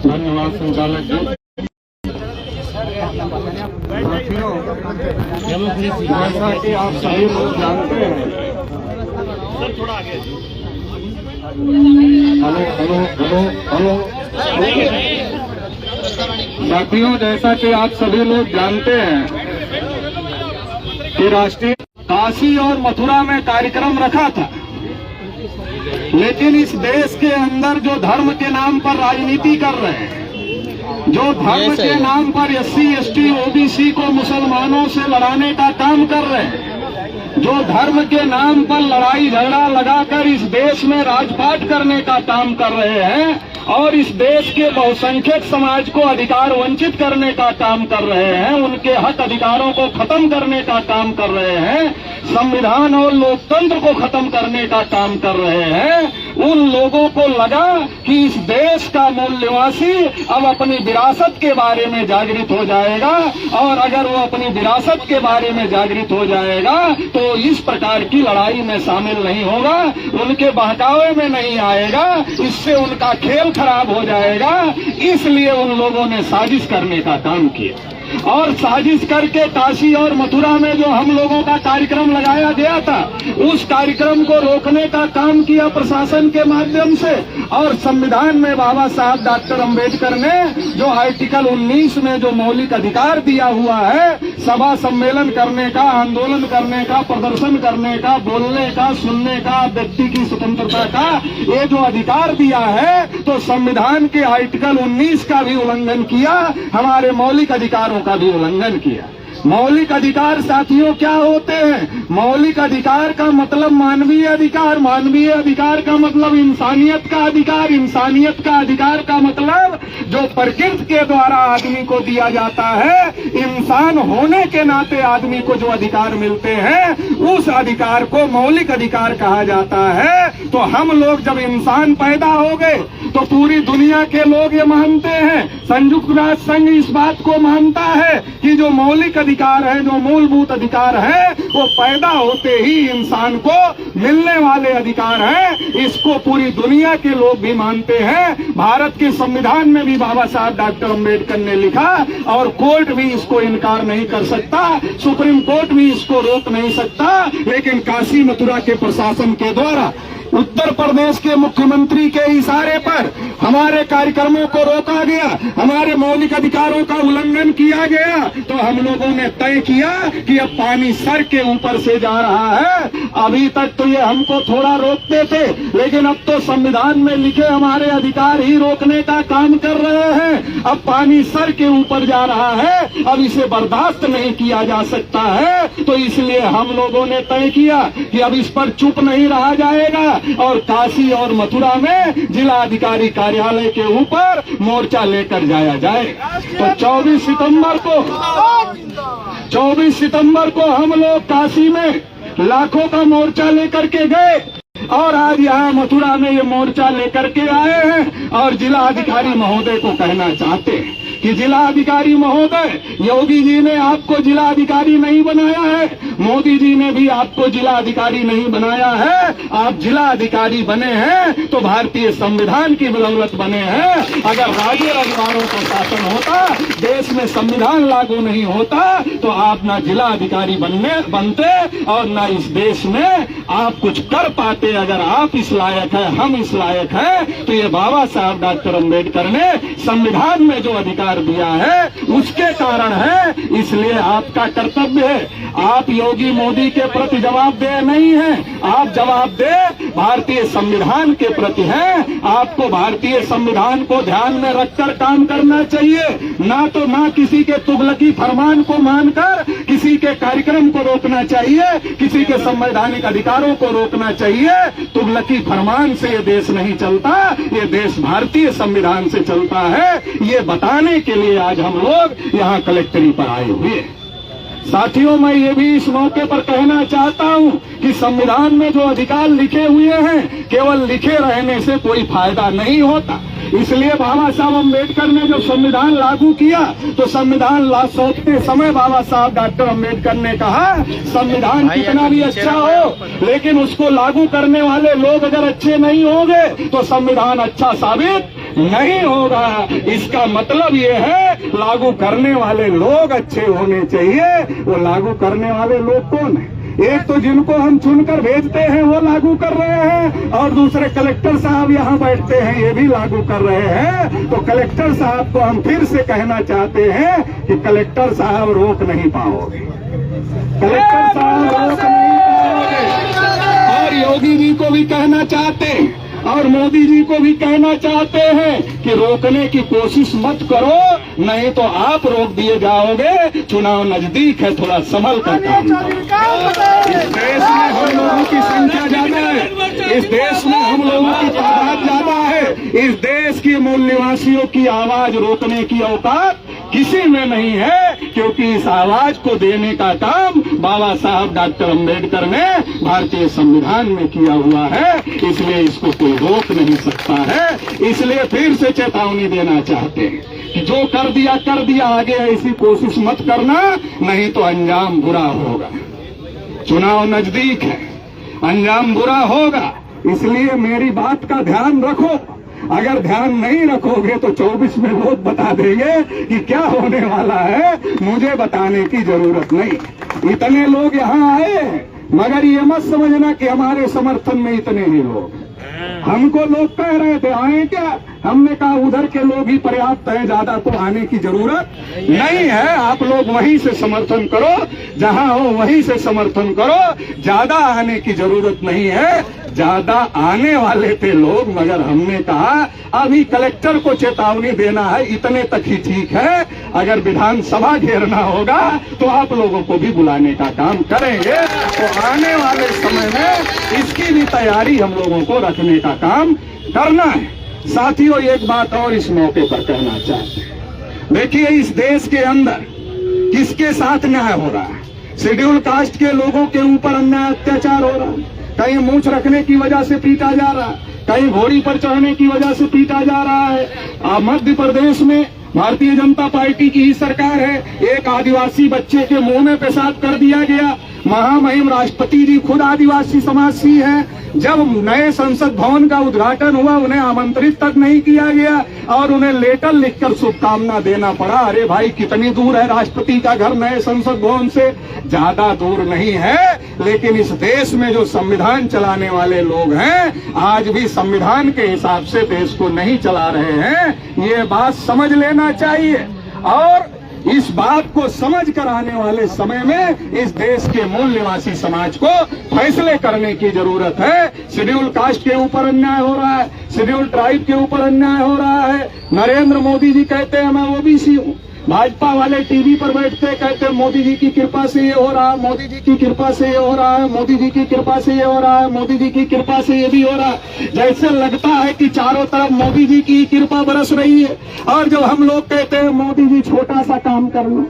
धन्यवाद संचालक जी। जैसा कि आप सभी लोग जानते हैं, हेलो साथियों, जैसा कि आप सभी लोग जानते हैं कि राष्ट्रीय काशी और मथुरा में कार्यक्रम रखा था, लेकिन इस देश के अंदर जो धर्म के नाम पर राजनीति कर रहे हैं, जो धर्म के नाम पर SC ST OBC को मुसलमानों से लड़ाने का काम कर रहे हैं, जो धर्म के नाम पर लड़ाई झगड़ा लगाकर इस देश में राजपाट करने का काम कर रहे हैं और इस देश के बहुसंख्यक समाज को अधिकार वंचित करने का काम कर रहे हैं, उनके हक अधिकारों को खत्म करने का काम कर रहे हैं, संविधान और लोकतंत्र को खत्म करने का काम कर रहे हैं, उन लोगों को लगा कि इस देश का मूल निवासी अब अपनी विरासत के बारे में जागृत हो जाएगा और अगर वो अपनी विरासत के बारे में जागृत हो जाएगा तो इस प्रकार की लड़ाई में शामिल नहीं होगा, उनके बहकावे में नहीं आएगा, इससे उनका खेल खराब हो जाएगा। इसलिए उन लोगों ने साजिश करने का काम किया और साजिश करके काशी और मथुरा में जो हम लोगों का कार्यक्रम लगाया गया था, उस कार्यक्रम को रोकने का काम किया प्रशासन के माध्यम से। और संविधान में बाबा साहब डॉक्टर अंबेडकर ने जो आर्टिकल 19 में जो मौलिक अधिकार दिया हुआ है, सभा सम्मेलन करने का, आंदोलन करने का, प्रदर्शन करने का, बोलने का, सुनने का, व्यक्ति की स्वतंत्रता का, ये जो अधिकार दिया है, तो संविधान के आर्टिकल 19 का भी उल्लंघन किया, हमारे मौलिक अधिकारों का भी उल्लंघन किया। मौलिक अधिकार साथियों क्या होते हैं? मौलिक अधिकार का मतलब मानवीय अधिकार, मानवीय अधिकार का मतलब इंसानियत का अधिकार, इंसानियत का अधिकार का मतलब जो प्रकृति के द्वारा आदमी को दिया जाता है, इंसान होने के नाते आदमी को जो अधिकार मिलते हैं, उस अधिकार को मौलिक अधिकार कहा जाता है। तो हम लोग जब इंसान पैदा हो गए तो पूरी दुनिया के लोग ये मानते हैं, संयुक्त राष्ट्र संघ इस बात को मानता है कि जो मौलिक अधिकार है, जो मूलभूत अधिकार है, वो पैदा होते ही इंसान को मिलने वाले अधिकार हैं। इसको पूरी दुनिया के लोग भी मानते हैं। भारत के संविधान में भी बाबा साहब डॉक्टर अंबेडकर ने लिखा और कोर्ट भी इसको इनकार नहीं कर सकता, सुप्रीम कोर्ट भी इसको रोक नहीं सकता। लेकिन काशी मथुरा के प्रशासन के द्वारा उत्तर प्रदेश के मुख्यमंत्री के इशारे पर हमारे कार्यक्रमों को रोका गया, हमारे मौलिक अधिकारों का उल्लंघन किया गया। तो हम लोगों ने तय किया कि अब पानी सर के ऊपर से जा रहा है। अभी तक तो ये हमको थोड़ा रोकते थे, लेकिन अब तो संविधान में लिखे हमारे अधिकार ही रोकने का काम कर रहे हैं। अब पानी सर के ऊपर जा रहा है, अब इसे बर्दाश्त नहीं किया जा सकता है। तो इसलिए हम लोगों ने तय किया कि अब इस पर चुप नहीं रहा जाएगा और काशी और मथुरा में जिला अधिकारी कार्यालय के ऊपर मोर्चा लेकर जाया जाए। तो 24 सितंबर को हम लोग काशी में लाखों का मोर्चा लेकर के गए और आज यहाँ मथुरा में ये मोर्चा लेकर के आए हैं और जिला अधिकारी महोदय को कहना चाहते हैं कि जिला अधिकारी महोदय, योगी जी ने आपको जिला अधिकारी नहीं बनाया है, मोदी जी ने भी आपको जिला अधिकारी नहीं बनाया है। आप जिला अधिकारी बने हैं तो भारतीय संविधान की बदौलत बने हैं। अगर राज्य रजवाड़ों का शासन होता, देश में संविधान लागू नहीं होता, तो आप ना जिला अधिकारी बनते और ना इस देश में आप कुछ कर पाते। अगर आप इस लायक है, हम इस लायक है, तो ये बाबा साहब डॉक्टर अंबेडकर ने संविधान में जो अधिकार दिया है उसके कारण है। इसलिए आपका कर्तव्य है, आप योगी मोदी के प्रति जवाबदेह नहीं हैं, आप जवाबदेह भारतीय संविधान के प्रति हैं। आपको भारतीय संविधान को ध्यान में रखकर काम करना चाहिए, ना किसी के तुगलकी फरमान को मानकर किसी के कार्यक्रम को रोकना चाहिए, किसी के संवैधानिक अधिकारों को रोकना चाहिए। तुगलकी फरमान से ये देश नहीं चलता, ये देश भारतीय संविधान से चलता है। ये बताने के लिए आज हम लोग यहाँ कलेक्टरी पर आए हुए हैं। साथियों, मैं ये भी इस मौके पर कहना चाहता हूँ कि संविधान में जो अधिकार लिखे हुए हैं, केवल लिखे रहने से कोई फायदा नहीं होता। इसलिए बाबा साहब अम्बेडकर ने जब संविधान लागू किया तो संविधान सौंपते समय बाबा साहब डॉक्टर अम्बेडकर ने कहा, संविधान कितना भी अच्छा हो, लेकिन उसको लागू करने वाले लोग अगर अच्छे नहीं होंगे तो संविधान अच्छा साबित नहीं होगा। इसका मतलब ये है लागू करने वाले लोग अच्छे होने चाहिए। वो लागू करने वाले लोग कौन है? एक तो जिनको हम चुनकर भेजते हैं वो लागू कर रहे हैं, और दूसरे कलेक्टर साहब यहाँ बैठते हैं ये भी लागू कर रहे हैं। तो कलेक्टर साहब को हम फिर से कहना चाहते हैं कि कलेक्टर साहब रोक नहीं पाओगे, कलेक्टर साहब रोक नहीं पाओगे। और योगी जी को भी कहना चाहते हैं और मोदी जी को भी कहना चाहते हैं कि रोकने की कोशिश मत करो, नहीं तो आप रोक दिए जाओगे। चुनाव नजदीक है, थोड़ा संभल कर काम करो। इस देश में हम लोगों की संख्या ज्यादा है, इस देश में हम लोगों की तादाद ज्यादा है। इस देश के मूल निवासियों की आवाज रोकने की औकात किसी में नहीं है, क्योंकि इस आवाज को देने का काम बाबा साहब डॉक्टर अम्बेडकर ने भारतीय संविधान में किया हुआ है। इसलिए इसको कोई रोक नहीं सकता है। इसलिए फिर से चेतावनी देना चाहते हैं कि जो कर दिया, आगे ऐसी कोशिश मत करना, नहीं तो अंजाम बुरा होगा। चुनाव नजदीक है, अंजाम बुरा होगा। इसलिए मेरी बात का ध्यान रखो। अगर ध्यान नहीं रखोगे तो 24 में लोग बता देंगे कि क्या होने वाला है। मुझे बताने की जरूरत नहीं। इतने लोग यहाँ आए हैं, मगर ये मत समझना कि हमारे समर्थन में इतने ही लोग। हमको लोग कह रहे थे आए क्या, हमने कहा उधर के लोग ही पर्याप्त है, ज्यादा तो आने की जरूरत नहीं है। आप लोग वहीं से समर्थन करो, जहां हो वहीं से समर्थन करो। ज्यादा आने की जरूरत नहीं है। ज्यादा आने वाले थे लोग, मगर हमने कहा अभी कलेक्टर को चेतावनी देना है, इतने तक ही ठीक है। अगर विधानसभा घेरना होगा तो आप लोगों को भी बुलाने का काम करेंगे। तो आने वाले समय में इसकी भी तैयारी हम लोगों को रखने का काम करना है। साथियों, एक बात और इस मौके पर कहना चाहते हैं। देखिए, इस देश के अंदर किसके साथ न्याय हो रहा है? शेड्यूल कास्ट के लोगों के ऊपर अन्याय अत्याचार हो रहा है। कहीं मूंछ रखने की वजह से पीटा जा रहा है, कहीं घोड़ी पर चढ़ने की वजह से पीटा जा रहा है। मध्य प्रदेश में भारतीय जनता पार्टी की ही सरकार है, एक आदिवासी बच्चे के मुंह में पेशाब कर दिया गया। महामहिम राष्ट्रपति जी खुद आदिवासी समाज से हैं। जब नए संसद भवन का उद्घाटन हुआ, उन्हें आमंत्रित तक नहीं किया गया और उन्हें लेटर लिखकर शुभकामना देना पड़ा। अरे भाई, कितनी दूर है राष्ट्रपति का घर नए संसद भवन से? ज्यादा दूर नहीं है। लेकिन इस देश में जो संविधान चलाने वाले लोग हैं, आज भी संविधान के हिसाब से देश को नहीं चला रहे हैं। ये बात समझ लेना चाहिए। और इस बात को समझ कर आने वाले समय में इस देश के मूल निवासी समाज को फैसले करने की जरूरत है। शेड्यूल कास्ट के ऊपर अन्याय हो रहा है, शेड्यूल ट्राइब के ऊपर अन्याय हो रहा है। नरेंद्र मोदी जी कहते हैं मैं ओबीसी हूँ, भाजपा वाले टीवी पर बैठते कहते मोदी जी की कृपा से ये हो रहा है, मोदी जी की कृपा से ये हो रहा है, मोदी जी की कृपा से ये हो रहा है, मोदी जी की कृपा से ये भी हो रहा है। जैसे लगता है कि चारों तरफ मोदी जी की कृपा बरस रही है। और जब हम लोग कहते हैं मोदी जी छोटा सा काम कर लो,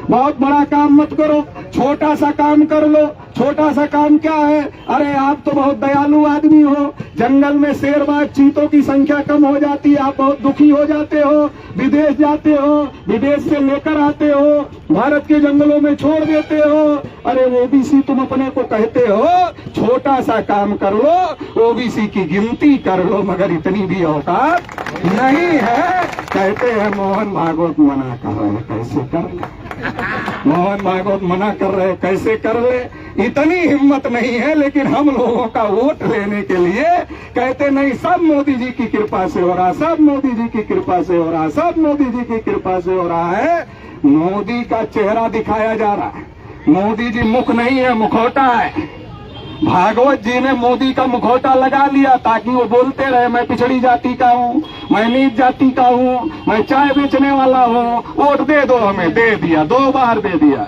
बहुत बड़ा काम मत करो, छोटा सा काम कर लो। छोटा सा काम क्या है? अरे आप तो बहुत दयालु आदमी हो, जंगल में शेर बाघ चीतों की संख्या कम हो जाती है, आप बहुत दुखी हो जाते हो, विदेश जाते हो, विदेश से लेकर आते हो, भारत के जंगलों में छोड़ देते हो। अरे ओबीसी तुम अपने को कहते हो, छोटा सा काम कर लो, ओबीसी की गिनती कर लो, मगर इतनी भी औकात नहीं है। कहते हैं मोहन भागवत मना कर रहे, कैसे कर ले? मोहन भागवत मना कर रहे, कैसे कर ले? इतनी हिम्मत नहीं है। लेकिन हम लोगों का वोट लेने के लिए कहते नहीं, सब मोदी जी की कृपा से हो रहा, सब मोदी जी की कृपा से हो रहा, सब मोदी जी की कृपा से हो रहा है। मोदी का चेहरा दिखाया जा रहा है। मोदी जी मुख नहीं है, मुखौटा है। भागवत जी ने मोदी का मुखौटा लगा लिया ताकि वो बोलते रहे मैं पिछड़ी जाति का हूँ, मैं नीच जाति का हूँ, मैं चाय बेचने वाला हूँ, वोट दे दो हमें। दे दिया, 2 बार दे दिया,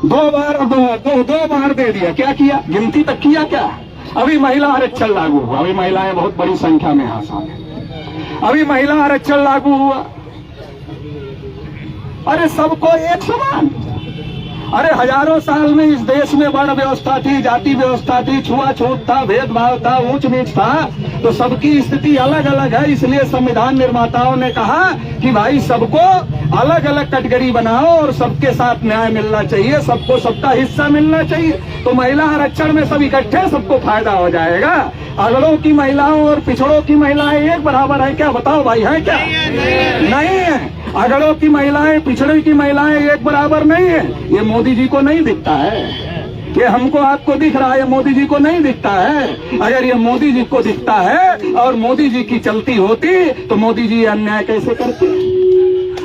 2 बार दे दिया। क्या किया? गिनती तक किया क्या? अभी महिला आरक्षण लागू हुआ, अभी महिलाएं बहुत बड़ी संख्या में यहाँ शामिल, अभी महिला आरक्षण लागू हुआ। अरे सबको एक समान, अरे हजारों साल में इस देश में वर्ण व्यवस्था थी, जाति व्यवस्था थी, छुआछूत था, भेदभाव था, ऊंच नीच था, तो सबकी स्थिति अलग अलग है। इसलिए संविधान निर्माताओं ने कहा कि भाई सबको अलग अलग कैटेगरी बनाओ और सबके साथ न्याय मिलना चाहिए, सबको सबका हिस्सा मिलना चाहिए। तो महिला आरक्षण में सब इकट्ठे सबको फायदा हो जाएगा। अगड़ों की महिलाओं और पिछड़ों की महिलाएं एक बराबर है क्या? बताओ भाई, है क्या? नहीं है। अगड़ों की महिलाएं पिछड़ों की महिलाएं एक बराबर नहीं है। ये मोदी जी को नहीं दिखता है, ये हमको आपको दिख रहा है, मोदी जी को नहीं दिखता है। अगर ये मोदी जी को दिखता है और मोदी जी की चलती होती तो मोदी जी अन्याय कैसे करते?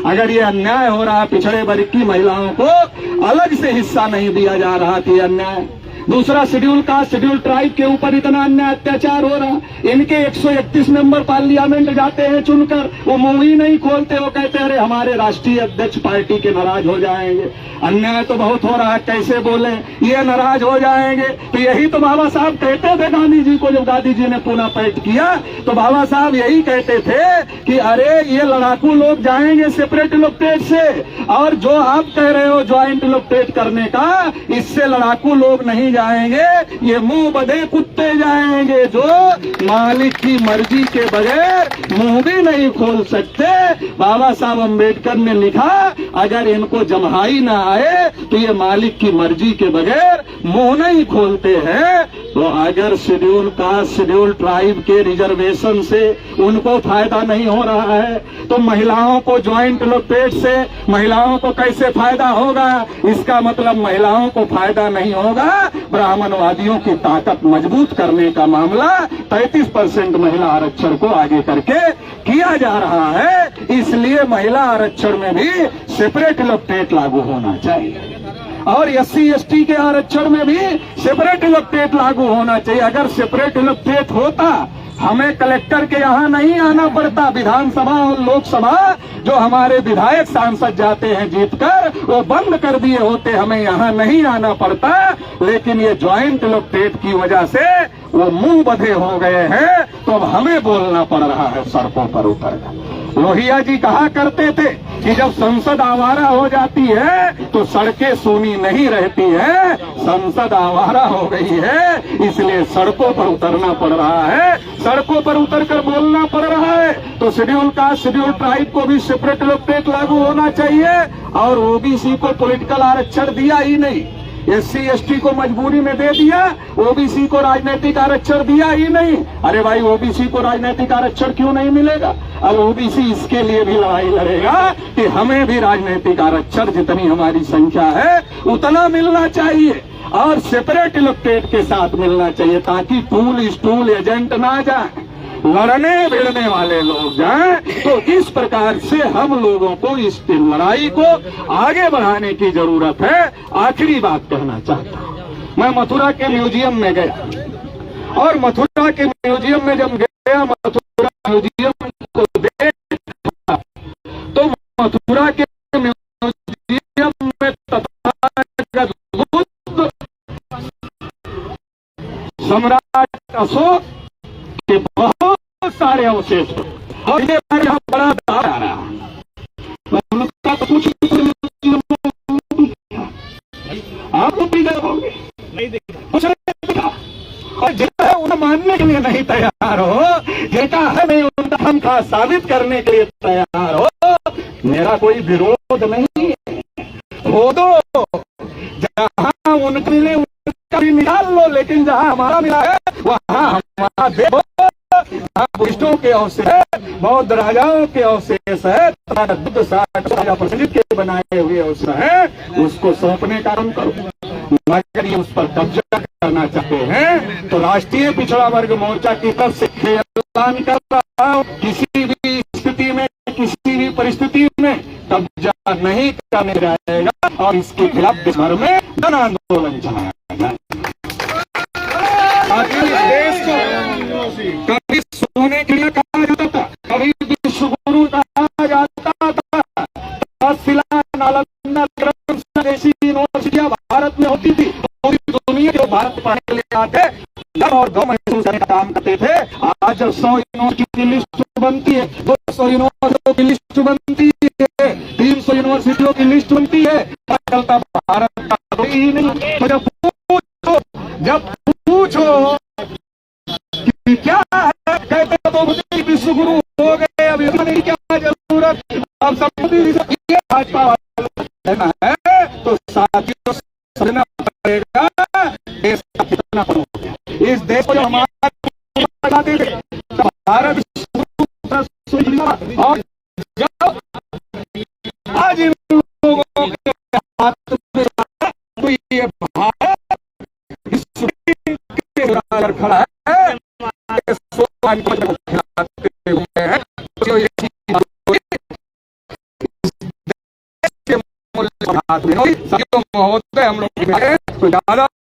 अगर ये अन्याय हो रहा, पिछड़े वर्ग की महिलाओं को अलग से हिस्सा नहीं दिया जा रहा थी, अन्याय। दूसरा, शेड्यूल कास्ट शेड्यूल ट्राइब के ऊपर इतना अन्याय अत्याचार हो रहा। इनके 131 मेंबर पार्लियामेंट जाते हैं चुनकर, वो मुंह ही नहीं खोलते, वो कहते हैं अरे हमारे राष्ट्रीय अध्यक्ष पार्टी के नाराज हो जाएंगे, अन्याय तो बहुत हो रहा है, कैसे बोले, ये नाराज हो जाएंगे। तो यही तो बाबा साहब कहते थे गांधी जी को, जब गांधी जी ने पुनः पैठ किया तो बाबा साहब यही कहते थे कि अरे ये लड़ाकू लोग जाएंगे सेपरेट इलेक्टेड से, और जो आप कह रहे हो ज्वाइंट इलेक्टेड करने का, इससे लड़ाकू लोग नहीं जाएंगे, ये मुंह बधे कुत्ते जाएंगे जो मालिक की मर्जी के बगैर मुंह भी नहीं खोल सकते। बाबा साहब अम्बेडकर ने लिखा अगर इनको जमहाई ना आए तो ये मालिक की मर्जी के बगैर मुंह नहीं खोलते हैं। तो अगर शेड्यूल कास्ट शेड्यूल ट्राइब के रिजर्वेशन से उनको फायदा नहीं हो रहा है तो महिलाओं को ज्वाइंट इलेक्टेड से महिलाओं को कैसे फायदा होगा? इसका मतलब महिलाओं को फायदा नहीं होगा। ब्राह्मणवादियों की ताकत मजबूत करने का मामला 33% महिला आरक्षण को आगे करके किया जा रहा है। इसलिए महिला आरक्षण में भी सेपरेट इलेक्टेड लागू होना चाहिए और SC ST के आरक्षण में भी सेपरेट इलेक्टेड लागू होना चाहिए। अगर सेपरेट इलेक्टेड होता हमें कलेक्टर के यहाँ नहीं आना पड़ता। विधानसभा और लोकसभा जो हमारे विधायक सांसद जाते हैं जीतकर, वो बंद कर दिए होते, हमें यहाँ नहीं आना पड़ता। लेकिन ये ज्वाइंट इलेक्टेड की वजह से वो मुंह बधे हो गए हैं, तो अब हमें बोलना पड़ रहा है सड़कों पर उतर। लोहिया जी कहा करते थे कि जब संसद आवारा हो जाती है तो सड़कें सूनी नहीं रहती है। संसद आवारा हो गई है, इसलिए सड़कों पर उतरना पड़ रहा है, सड़कों पर उतरकर बोलना पड़ रहा है। तो शेड्यूल कास्ट शेड्यूल ट्राइब को भी सेपरेट इलेक्टेड लागू होना चाहिए और OBC को पॉलिटिकल आरक्षण दिया ही नहीं, SC ST को मजबूरी में दे दिया, OBC को राजनीतिक आरक्षण दिया ही नहीं। अरे भाई OBC को राजनीतिक आरक्षण क्यों नहीं मिलेगा? अब OBC इसके लिए भी लड़ाई लड़ेगा कि हमें भी राजनीतिक आरक्षण जितनी हमारी संख्या है उतना मिलना चाहिए और सेपरेट इलेक्टेड के साथ मिलना चाहिए, ताकि टूल स्टूल एजेंट ना जाए, लड़ने भिड़ने वाले लोग जाएं। तो इस प्रकार से हम लोगों को इस लड़ाई को आगे बढ़ाने की जरूरत है। आखिरी बात कहना चाहता हूं, मैं मथुरा के म्यूजियम में गया और मथुरा के म्यूजियम में जब गया, मथुरा म्यूजियम को देखा तो मथुरा के म्यूजियम में तथागत बुद्ध, सम्राट अशोक के बहुत सारे अवशेष और ये यहाँ बड़ा दावा आ रहा है। कुछ आप लोग भी गए होंगे, कुछ नहीं दिखा, और जितना है उन्हें मानने के लिए नहीं तैयार हो, जिनका है नहीं उनका हम का साबित करने के लिए तैयार हो। मेरा कोई विरोध नहीं है, हो दो जहां उनके मिले उनका भी निकाल लो, लेकिन जहां हमारा मिला है वहां हमारा देखो। बुद्धिस्टों के अवशेष है, बौद्ध राजाओं के अवशेष है, बुद्ध राजा प्रसिद्ध के बनाए हुए अवशेष है, उसको सौंपने का काम करो। मगर ये उस पर कब्जा करना चाहते हैं तो राष्ट्रीय पिछड़ा वर्ग मोर्चा की तरफ से ऐलान कर रहा हूं, किसी भी स्थिति में किसी भी परिस्थिति में कब्जा नहीं करने जाएगा और इसके खिलाफ देश भर में जन आंदोलन चलाया जाए। देश को कभी सोने के लिए कहा जाता था, कभी विश्व गुरु कहा जाता था, तक्षशिला नालंदा जैसी यूनिवर्सिटियां भारत में होती थी, पूरी दुनिया जो भारत पढ़ने के लिए आते और दो महसूस करने का काम करते थे। आज जब 100 यूनिवर्सिटी की लिस्ट बनती है, 200 यूनिवर्सिटियों की लिस्ट बनती है, 300 यूनिवर्सिटियों की लिस्ट बनती है, भारत का कोई ही नहीं। तो जब पूछो कि क्या है, कहते तो मुझे विश्व गुरु हो गए, अब इसमें क्या जरूरत, अब सब ये भाजपा वाला है। तो साथियों समझना पड़ेगा देश का कितना बड़ा, इस देश को हमारा भारत और जब आज इन लोगों के हाथ में तो ये भारत विश्व के बराबर खड़ा है, सोमान को खिलाते हुए हैं। जो ये महोदय हम लोग ज्यादा